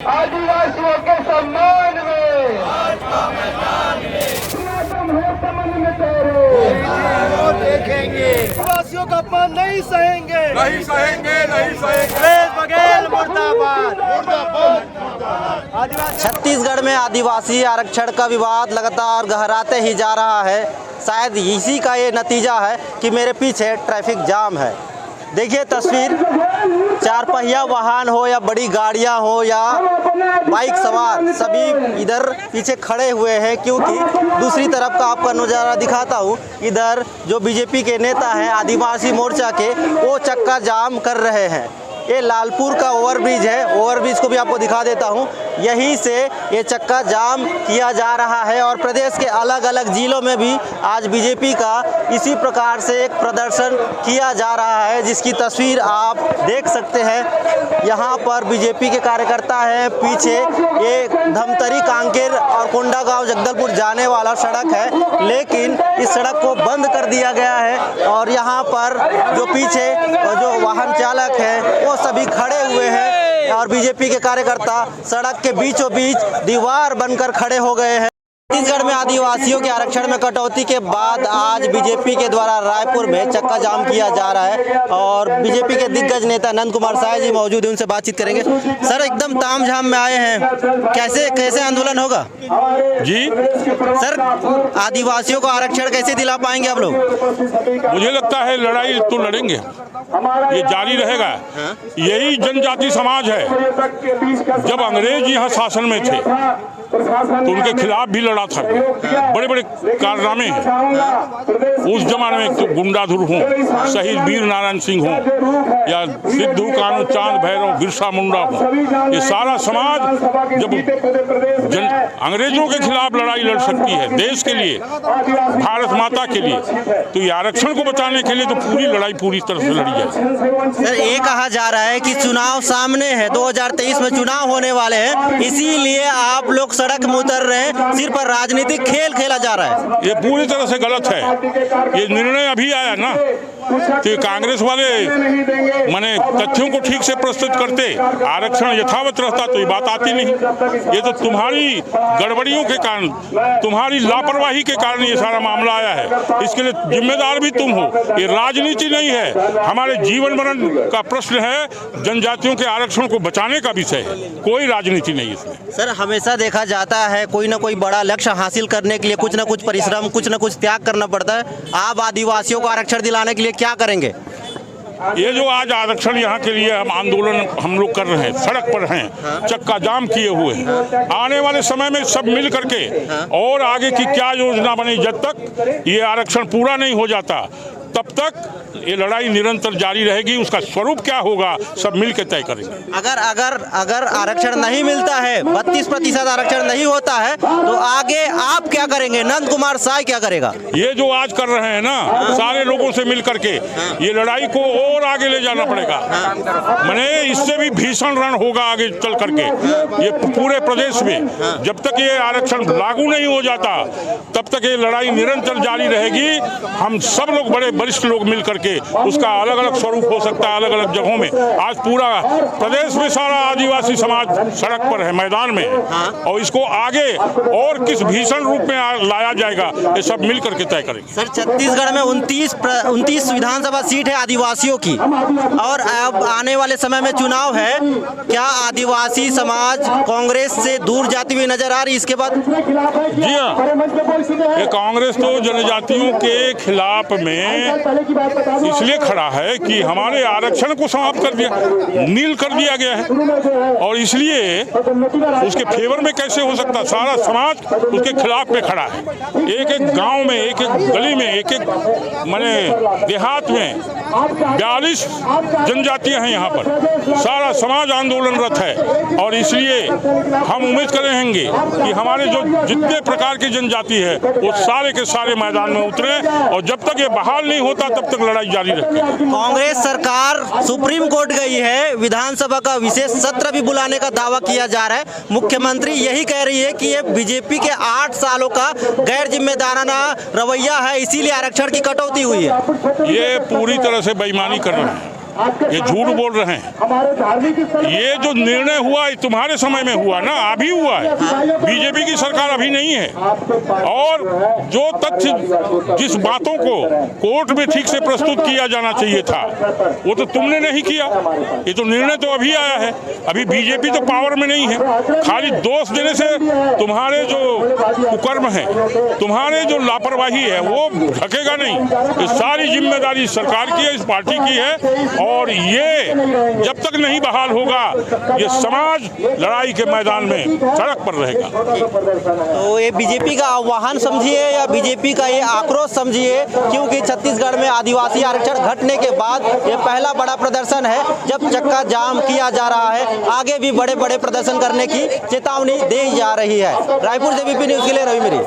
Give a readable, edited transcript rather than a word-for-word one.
आदिवासियों के सम्मान में देखेंगे आदिवासियों का अपमान नहीं सहेंगे, नहीं सहेंगे, नहीं सहेंगे। सुरेश बघेल मुर्दाबाद, मुर्दाबाद। आदिवासी छत्तीसगढ़ में आदिवासी आरक्षण का विवाद लगातार गहराते ही जा रहा है। शायद इसी का ये नतीजा है कि मेरे पीछे ट्रैफिक जाम है। देखिए तस्वीर, चार पहिया वाहन हो या बड़ी गाड़ियां हो या बाइक सवार, सभी इधर पीछे खड़े हुए हैं, क्योंकि दूसरी तरफ का आपका नज़ारा दिखाता हूं। इधर जो बीजेपी के नेता हैं आदिवासी मोर्चा के, वो चक्का जाम कर रहे हैं। ये लालपुर का ओवरब्रिज है, ओवरब्रिज को भी आपको दिखा देता हूँ। यहीं से ये चक्का जाम किया जा रहा है और प्रदेश के अलग अलग जिलों में भी आज बीजेपी का इसी प्रकार से एक प्रदर्शन किया जा रहा है, जिसकी तस्वीर आप देख सकते हैं। यहाँ पर बीजेपी के कार्यकर्ता हैं। पीछे ये धमतरी, कांकेर और कोंडागांव, जगदलपुर जाने वाला सड़क है, लेकिन इस सड़क को बंद कर दिया गया है और यहाँ पर जो पीछे जो वाहन चालक है वो सभी खड़े हुए हैं और बीजेपी के कार्यकर्ता सड़क के बीचों बीच दीवार बनकर खड़े हो गए हैं। छत्तीसगढ़ में आदिवासियों के आरक्षण में कटौती के बाद आज बीजेपी के द्वारा रायपुर में चक्का जाम किया जा रहा है और बीजेपी के दिग्गज नेता नंद कुमार साय जी मौजूद हैं, उनसे बातचीत करेंगे। सर, एकदम तामझाम में आए हैं, कैसे आंदोलन होगा जी? सर, आदिवासियों को आरक्षण कैसे दिला पाएंगे आप लोग? मुझे लगता है लड़ाई तो लड़ेंगे, ये जारी रहेगा। यही जनजाति समाज है। जब अंग्रेज यहाँ शासन में थे तो उनके खिलाफ भी लड़ा था। बड़े बड़े कारनामे हैं उस जमाने में, तो गुंडाधुर हों, शहीद वीर नारायण सिंह हों या सिद्धू कानू, चांद भैरव, बिरसा मुंडा हो, ये सारा समाज जब अंग्रेजों के खिलाफ लड़ाई लड़ सकती है देश के लिए, भारत माता के लिए, तो ये आरक्षण को बचाने के लिए तो पूरी लड़ाई पूरी तरह से लड़ी जाए। सर, ये कहा जा रहा है कि चुनाव सामने है, 2023 में चुनाव होने वाले हैं, इसीलिए आप लोग सड़क में उतर रहे हैं, सिर्फ पर राजनीतिक खेल खेला जा रहा है। ये पूरी तरह से गलत है। ये निर्णय अभी आया ना, तो कांग्रेस वाले माने तथ्यों को ठीक से प्रस्तुत करते, आरक्षण यथावत रहता तो ये बात आती नहीं। ये तो तुम्हारी गड़बड़ियों के कारण, तुम्हारी लापरवाही के कारण ये सारा मामला आया है। इसके लिए जिम्मेदार भी तुम हो। ये राजनीति नहीं है, हमारे जीवन मरण का प्रश्न है, जनजातियों के आरक्षण को बचाने का विषय है, कोई राजनीति नहीं इसमें। सर, हमेशा देखा जाता है कोई ना कोई बड़ा लक्ष्य हासिल करने के लिए कुछ ना कुछ परिश्रम, कुछ ना कुछ त्याग करना पड़ता है। आप आदिवासियों को आरक्षण दिलाने के लिए क्या करेंगे? ये जो आज आरक्षण यहाँ के लिए हम आंदोलन हम लोग कर रहे हैं, सड़क पर हैं, चक्का जाम किए हुए हैं, आने वाले समय में सब मिल करके और आगे की क्या योजना बनी, जब तक ये आरक्षण पूरा नहीं हो जाता तब तक ये लड़ाई निरंतर जारी रहेगी। उसका स्वरूप क्या होगा सब मिल के तय करेंगे। अगर आरक्षण नहीं मिलता है, 32% आरक्षण नहीं होता है, तो आगे आप क्या करेंगे? नंद कुमार साय क्या करेगा? ये जो आज कर रहे हैं ना, सारे लोगों से मिल करके ये लड़ाई को और आगे ले जाना पड़ेगा। माने इससे भी भीषण रण होगा आगे चल करके ये पूरे प्रदेश में। जब तक ये आरक्षण लागू नहीं हो जाता तब तक ये लड़ाई निरंतर जारी रहेगी। हम सब लोग, बड़े वरिष्ठ लोग मिल करके, उसका अलग अलग स्वरूप हो सकता है अलग अलग जगहों में। आज पूरा प्रदेश में सारा आदिवासी समाज सड़क पर है, मैदान में है, और इसको आगे और किस भीषण रूप में लाया जाएगा ये सब मिल करके तय करेंगे। सर, छत्तीसगढ़ में 29 विधानसभा सीट है आदिवासियों की और अब आने वाले समय में चुनाव है। क्या आदिवासी समाज कांग्रेस से दूर जाती हुई नजर आ रही इसके बाद? जी हाँ, ये कांग्रेस तो जनजातियों के खिलाफ में इसलिए खड़ा है कि हमारे आरक्षण को समाप्त कर दिया, नील कर दिया गया है, और इसलिए उसके फेवर में कैसे हो सकता? सारा समाज उसके खिलाफ में खड़ा है। एक एक गांव में, एक एक गली में, एक एक माने देहात में 42 जनजातियां हैं यहाँ पर। सारा समाज आंदोलनरत है और इसलिए हम उम्मीद करेंगे कि हमारे जो जितने प्रकार की जनजाति है वो सारे के सारे मैदान में उतरे, और जब तक ये बहाल नहीं होता तब तक लड़ाई जारी रखें। कांग्रेस सरकार सुप्रीम कोर्ट गई है, विधानसभा का विशेष सत्र भी बुलाने का दावा किया जा रहा है। मुख्यमंत्री यही कह रही है कि ये बीजेपी के 8 सालों का गैर जिम्मेदाराना रवैया है, इसीलिए आरक्षण की कटौती हुई है। ये पूरी तरह से बेईमानी कर रहे हैं। ये झूठ बोल रहे हैं। ये जो निर्णय हुआ ये तुम्हारे समय में हुआ ना, अभी हुआ है, बीजेपी की सरकार अभी नहीं है। और जो तथ्य जिस बातों को कोर्ट में ठीक से प्रस्तुत किया जाना चाहिए था वो तो तुमने नहीं किया। ये तो निर्णय तो अभी आया है, अभी बीजेपी तो पावर में नहीं है। खाली दोष देने से तुम्हारे जो कुकर्म है, तुम्हारे जो लापरवाही है वो ढकेगा नहीं। ये सारी जिम्मेदारी सरकार की है, इस पार्टी की है। और ये जब तक नहीं बहाल होगा ये समाज लड़ाई के मैदान में सड़क पर रहेगा। तो ये बीजेपी का आह्वान समझिए या बीजेपी का ये आक्रोश समझिए, क्योंकि छत्तीसगढ़ में आदिवासी आरक्षण घटने के बाद ये पहला बड़ा प्रदर्शन है जब चक्का जाम किया जा रहा है। आगे भी बड़े बड़े प्रदर्शन करने की चेतावनी दी जा रही है। रायपुर से वीपी न्यूज़ के लिए रवि मेरी।